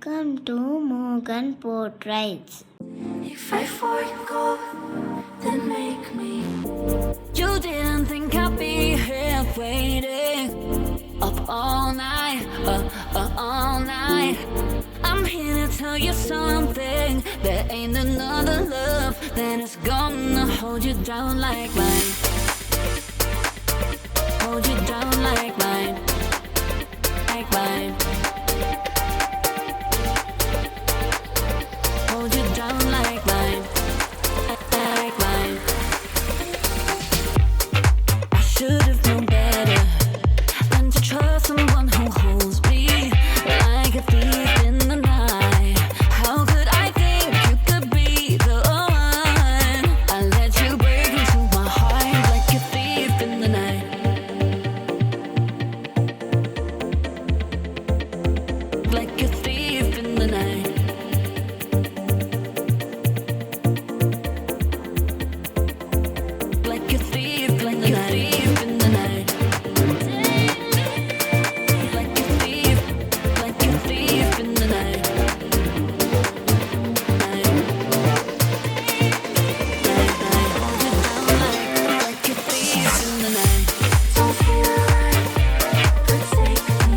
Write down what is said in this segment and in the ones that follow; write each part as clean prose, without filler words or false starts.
Welcome to MohanPortraits. If I forgo, then make me. You didn't think I'd be here waiting up all night, all night. I'm here to tell you something. There ain't another love that is gonna hold you down like mine. Hold you down like mine, like mine. Hold you down like mine, like mine. I should have known better than to trust someone who holds me like a thief in the night. How could I think you could be the one? I let you break into my heart like a thief in the night. Like a thief in the night. Like a thief, like a thief in the night. Like a thief in the night. Like a thief in the night. Don't feel right, but take me.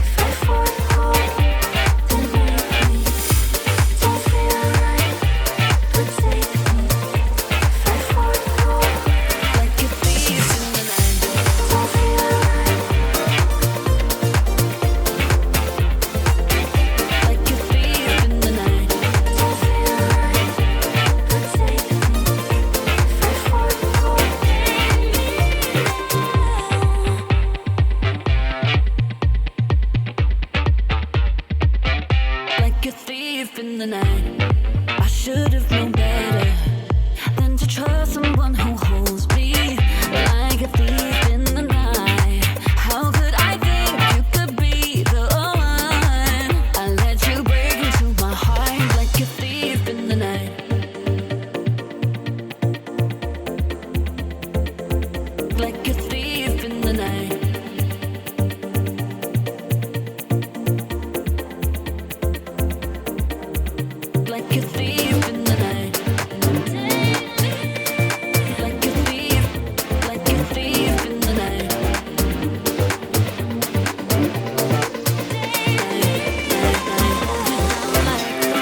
If I forgo, then make me. Don't feel right, but take me. If I forgo, like a thief in the night. Don't feel right, like a thief in the night. Don't feel right, but take me. If I forgo, like a thief in the night. I should have known better than to trust someone who holds me like a thief in the night. How could I think you could be the one? I let you break into my heart like a thief in the night. Like a thief in the night. Like a thief in the night. Like a thief in the night.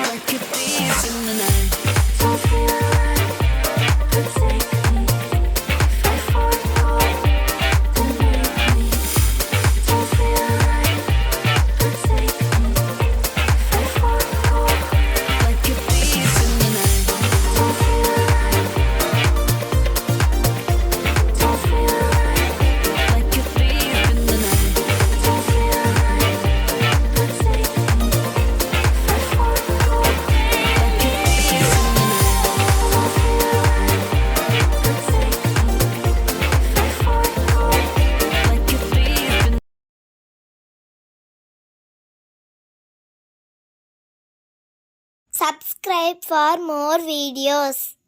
Like a thief in the night. Don't feel right, but take me. If I forgo, then make me. Don't feel right, but take me. If I forgo, like a thief in the night. Don't feel right, don't feel right, like a thief in the night. Don't feel right, but take me. If I forgo, like a thief in the night. Don't feel right, but take me. If I forgo, like a thief in. Subscribe for more videos.